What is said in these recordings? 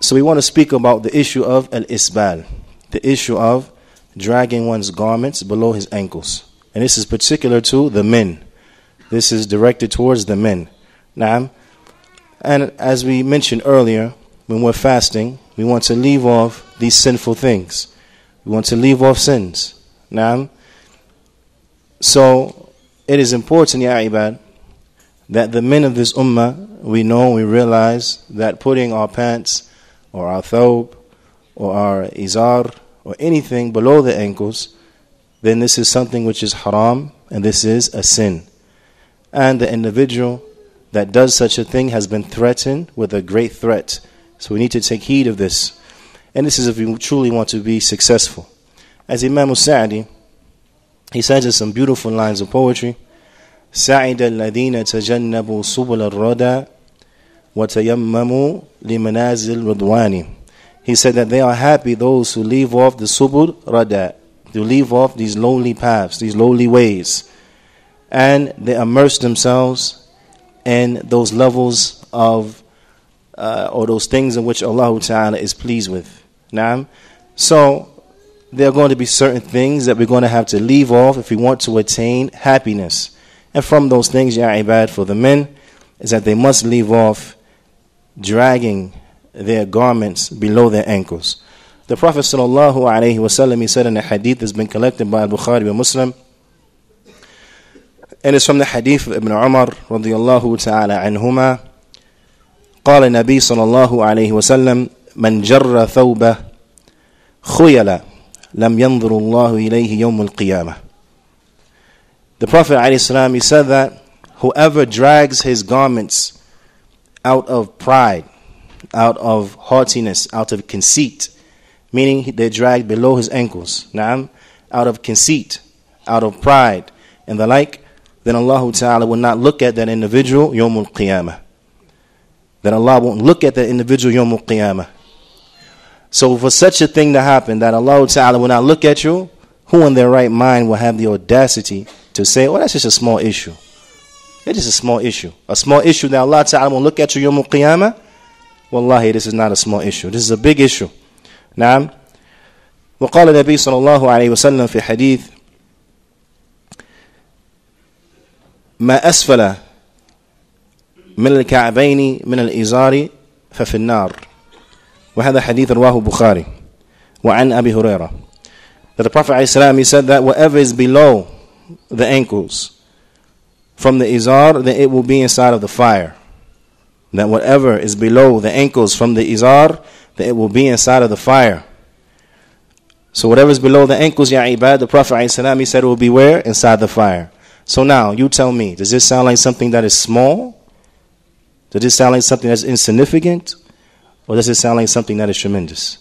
So we want to speak about the issue of al-isbal, the issue of dragging one's garments below his ankles. And this is particular to the men. This is directed towards the men. Naam. And as we mentioned earlier, when we're fasting, we want to leave off these sinful things. We want to leave off sins. Naam. So it is important, ya ibad, that the men of this ummah, we know, we realize that putting our pants or our thawb or our izar or anything below the ankles, then this is something which is haram and this is a sin. And the individual that does such a thing has been threatened with a great threat. So we need to take heed of this. And this is if we truly want to be successful. As Imam al-Sa'di, he says in some beautiful lines of poetry, سَعِدَ الَّذِينَ تَجَنَّبُوا سُبُلَ الرَّدَى وَتَيَمَّمُوا لِمَنَازِلِ الرِّضْوَانِ. He said that they are happy, those who leave off the subul rada, to leave off these lowly paths, these lowly ways, and they immerse themselves in those levels of or those things in which Allah Ta'ala is pleased with. Naam. So there are going to be certain things that we're going to have to leave off if we want to attain happiness. And from those things, ya ibad, for the men, is that they must leave off dragging their garments below their ankles. The Prophet sallallahu alaihi wasallam, he said in a hadith that's been collected by Al-Bukhari and Muslim, and it's from the hadith of Ibn Umar radiyallahu ta'ala anhuma, قال النبي صلى الله عليه وسلم من جر ثوبه خيلا لم ينظر الله إليه يوم القيامة. The Prophet ﷺ, he said that whoever drags his garments out of pride, out of haughtiness, out of conceit, meaning they're dragged below his ankles, naam, out of conceit, out of pride, and the like, then Allah Ta'ala will not look at that individual Yawmul Qiyamah. Then Allah won't look at that individual Yawmul Qiyamah. So for such a thing to happen, that Allah Ta'ala will not look at you, who in their right mind will have the audacity to say, oh, that's just a small issue. It is a small issue. A small issue that Allah Ta'ala won't look at you Yawmul Qiyamah. Wallahi, this is not a small issue. This is a big issue. نعم. وقال النبي صلى الله عليه وسلم في حديث ما أسفل من الكعبين من الإزار ففي النار. وهذا حديث رواه البخاري وعن أبي هريرة. That the Prophet ﷺ, he said that whatever is below the ankles from the izar, then it will be inside of the fire. That whatever is below the ankles from the izar, that it will be inside of the fire. So whatever is below the ankles, ya ibad, the Prophet ﷺ, he said it will be where? Inside the fire. So now, you tell me, does this sound like something that is small? Does this sound like something that's insignificant? Or does it sound like something that is tremendous?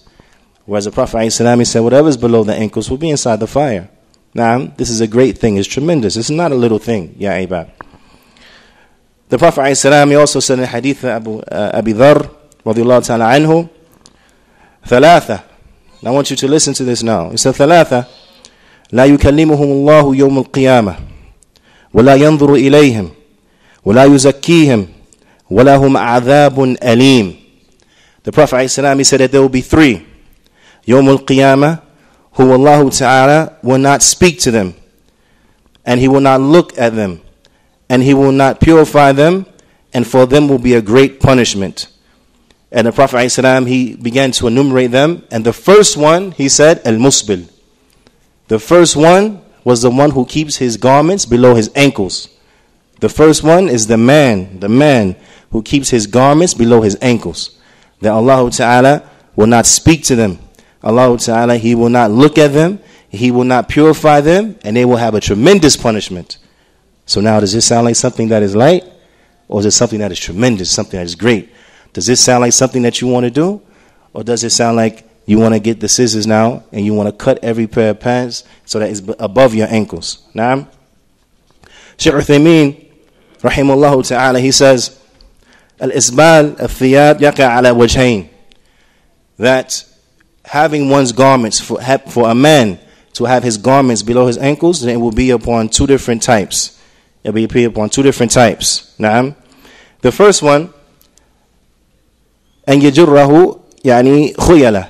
Whereas the Prophet ﷺ, he said whatever is below the ankles will be inside the fire. Now, this is a great thing. It's tremendous. It's not a little thing, ya ibad. The Prophet ﷺ, he also said in the hadith of Abi Dharr, radiyallahu ta'ala anhu, ثلاثة. I want you to listen to this now. He said ثلاثة لا يكلمهم الله يوم القيامة ولا ينظر إليهم ولا يزكيهم ولا هم عذاب أليم. The Prophet ﷺ, he said that there will be three يوم القيامة who Allah Ta'ala will not speak to them, and He will not look at them, and He will not purify them, and for them will be a great punishment. And the Prophet ﷺ, he began to enumerate them, and the first one, he said, al-musbil. The first one was the one who keeps his garments below his ankles. The first one is the man who keeps his garments below his ankles. That Allah Ta'ala will not speak to them. Allah Ta'ala, He will not look at them, He will not purify them, and they will have a tremendous punishment. So now, does this sound like something that is light? Or is it something that is tremendous, something that is great? Does this sound like something that you want to do? Or does it sound like you want to get the scissors now and you want to cut every pair of pants so that it's above your ankles? Naam. Shaykh Uthaymeen, rahimahullah ta'ala, he says, Al-Isbaal al-Thiyab yaqa ala wajhain. That having one's garments, for a man to have his garments below his ankles, then it will be upon two different types. It will be upon two different types. Naam. The first one, أن يجره يعني خيلة,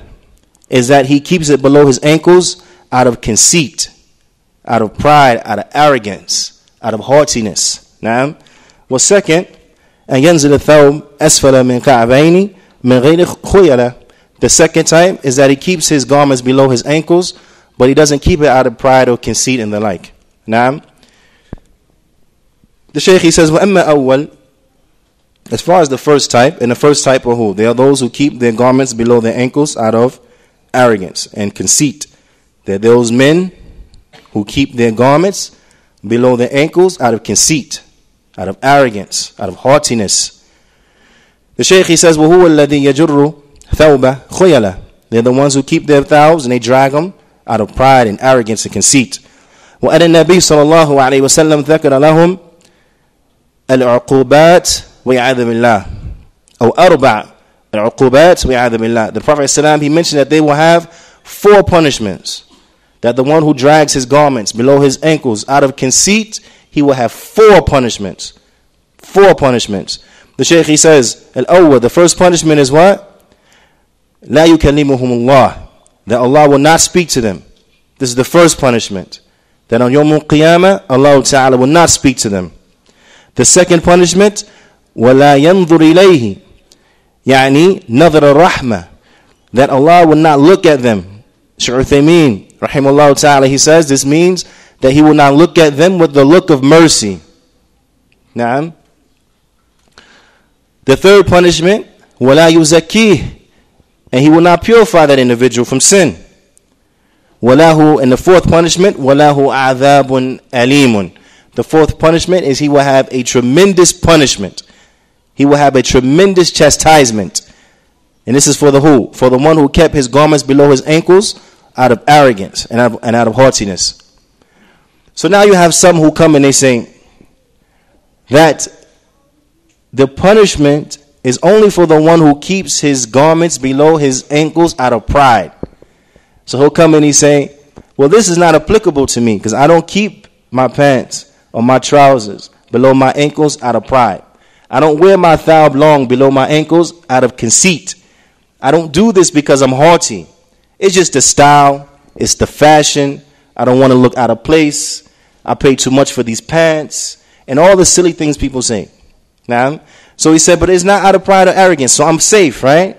is that he keeps it below his ankles out of conceit, out of pride, out of arrogance, out of haughtiness. نعم. والsecond, أن ينزل الثوب أسفل من كعبين من غير خيلة. The second type is that he keeps his garments below his ankles, but he doesn't keep it out of pride or conceit and the like. نعم. The Shaykh, he says, وَأَمَّا أَوَّلْ, as far as the first type, and the first type are who? They are those who keep their garments below their ankles out of arrogance and conceit. They're those men who keep their garments below their ankles out of conceit, out of arrogance, out of haughtiness. The Shaykh, he says, وَهُوَ الَّذِي يَجُرُّ ثَوْبَ خُيَلَةً. They're the ones who keep their thawbs and they drag them out of pride and arrogance and conceit. وَأَنَ النَّبِيُّ صَلَى اللَّهُ عَلَيْهِ وَسَلَّمْ ذَكَرَ لَهُمْ الْعُقُوبَاتِ وَيَعَذَ بِاللَّهِ, أو أربع العقوبات وَيَعَذَ بِاللَّهِ. The Prophet ﷺ, he mentioned that they will have 4 punishments. That the one who drags his garments below his ankles out of conceit, he will have 4 punishments. 4 punishments. The Shaykh, he says, Al-awwal, the first punishment is what? لا يكلمهم الله, that Allah will not speak to them. This is the first punishment. That on Yawm al-Qiyamah, Allah Ta'ala will not speak to them. The second punishment, وَلَا يَنْظُرْ إِلَيْهِ, يعني نظر الرحمة, that Allah will not look at them. Shaykh Uthaymeen, rahimahullah ta'ala, he says this means that he will not look at them with the look of mercy. Naam. The third punishment, وَلَا يُزَكِّيهِ, and he will not purify that individual from sin. وَلَهُ, and the fourth punishment, وَلَهُ عَذَابٌ أَلِيمٌ. The fourth punishment is he will have a tremendous punishment. He will have a tremendous chastisement. And this is for the who? For the one who kept his garments below his ankles out of arrogance and out of haughtiness. So now you have some who come and they say that the punishment is only for the one who keeps his garments below his ankles out of pride. So he'll come and he say, well, this is not applicable to me because I don't keep my pants or my trousers below my ankles out of pride. I don't wear my thawb long below my ankles out of conceit. I don't do this because I'm haughty. It's just the style. It's the fashion. I don't want to look out of place. I pay too much for these pants. And all the silly things people say. Now, so he said, but it's not out of pride or arrogance. So I'm safe, right?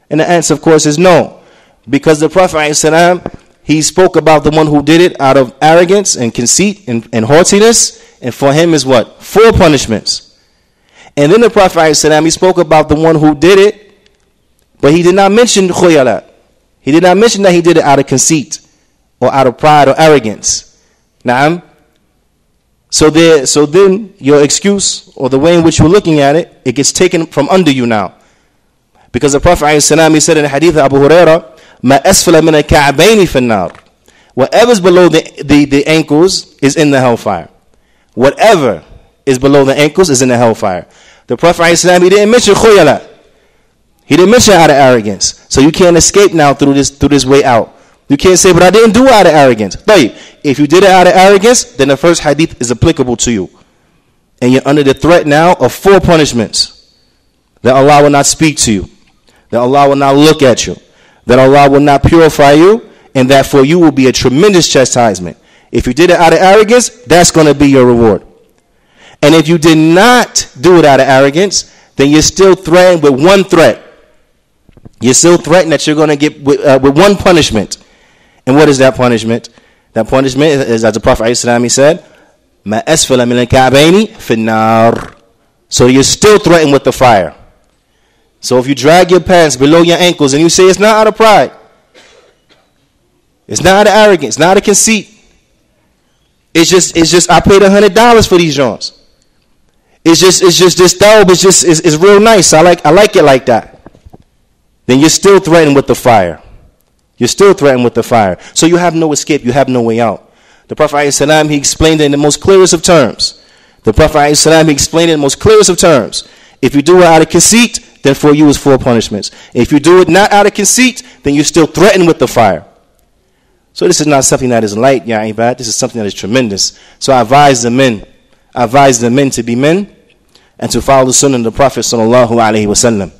And the answer, of course, is no. Because the Prophet ﷺ, he spoke about the one who did it out of arrogance and conceit and haughtiness. And for him is what? 4 punishments. And then the Prophet ﷺ, he spoke about the one who did it, but he did not mention khuyala. He did not mention that he did it out of conceit or out of pride or arrogance. Naam. So then your excuse or the way in which you're looking at it, it gets taken from under you now. Because the Prophet ﷺ, he said in the hadith of Abu Hurairah, ما أسفل من الكعبين في النار. Whatever's below the ankles is in the hellfire. Whatever is below the ankles is in the hellfire. The Prophet ﷺ, he didn't mention khuyala. He didn't mention out of arrogance. So you can't escape now through this way out. You can't say, but I didn't do it out of arrogance. If you did it out of arrogance, then the first hadith is applicable to you. And you're under the threat now of 4 punishments. That Allah will not speak to you. That Allah will not look at you. That Allah will not purify you. And that for you will be a tremendous chastisement. If you did it out of arrogance, that's going to be your reward. And if you did not do it out of arrogance, then you're still threatened with one threat. You're still threatened that you're going to get with one punishment. And what is that punishment? That punishment is, as the Prophet ﷺ, he said, مَا أَسْفَلَ مِنَ الْكَعْبَيْنِ فِي النَّارِ. So you're still threatened with the fire. So if you drag your pants below your ankles and you say it's not out of pride, it's not out of arrogance, it's not out of conceit. It's just I paid $100 for these joints. It's just this thawb is real nice. I like it like that. Then you're still threatened with the fire. You're still threatened with the fire. So you have no escape. You have no way out. The Prophet ﷺ, he explained it in the most clearest of terms. The Prophet ﷺ, he explained it in the most clearest of terms. If you do it out of conceit, then for you is 4 punishments. If you do it not out of conceit, then you're still threatened with the fire. So this is not something that is light, ya ibad. This is something that is tremendous. So I advise the men to be men and to follow the sunnah of the Prophet sallallahu alaihi wasallam.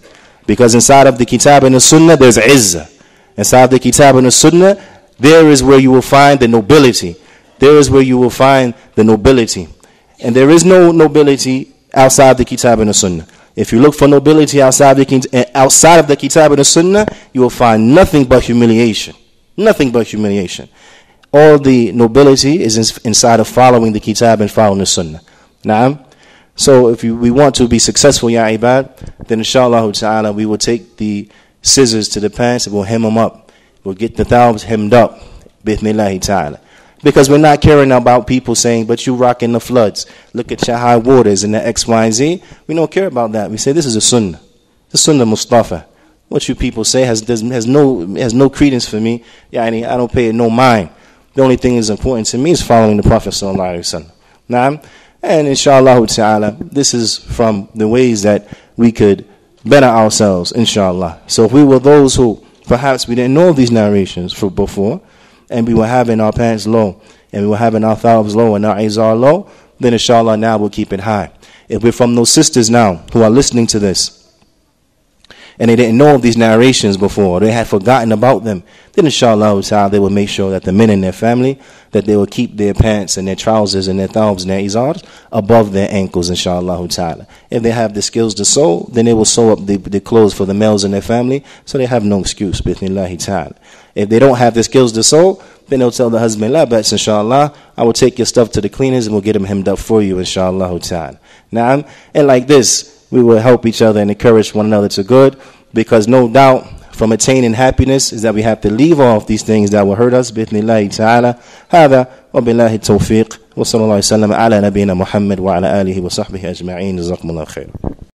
Because inside of the Kitab and the Sunnah, there's izzah. Inside of the Kitab and the Sunnah, there is where you will find the nobility. There is where you will find the nobility. And there is no nobility outside the Kitab and the Sunnah. If you look for nobility outside of the Kitab and the Sunnah, you will find nothing but humiliation. Nothing but humiliation. All the nobility is inside of following the Kitab and following the Sunnah. Naam. So if we want to be successful, ya ibad, then inshallah ta'ala we will take the scissors to the pants and we'll hem them up. We'll get the thawbs hemmed up. Bithnillahi ta'ala. Because we're not caring about people saying, but you rocking the floods. Look at your high waters and the X, Y, and Z. We don't care about that. We say this is a sunnah. The sunnah Mustafa. What you people say has no credence for me. I don't pay it no mind. The only thing that's important to me is following the Prophet sallallahu alaihi wasallam. And inshallah ta'ala, this is from the ways that we could better ourselves, inshallah. So if we were those who perhaps we didn't know these narrations before, and we were having our pants low, and we were having our thawbs low and our izar low, then inshallah now we'll keep it high. If we're from those sisters now who are listening to this, and they didn't know of these narrations before, they had forgotten about them, then inshallah ta'ala they will make sure that the men in their family, that they will keep their pants and their trousers and their thawbs and their izars above their ankles, inshallah ta'ala. If they have the skills to sew, then they will sew up the clothes for the males in their family, so they have no excuse, bithnillahi ta'ala. If they don't have the skills to sew, then they'll tell the husband, la bats, inshallah, I will take your stuff to the cleaners and we'll get them hemmed up for you, inshallah ta'ala. Now, and like this, we will help each other and encourage one another to good, because no doubt from attaining happiness is that we have to leave off these things that will hurt us. Bithnillahi ta'ala. Hada wa billahi tawfiq. Wa sallallahu alayhi wa sallam ala nabina Muhammad wa ala alihi wa sahbihi ajma'in. Jazakumullah khair.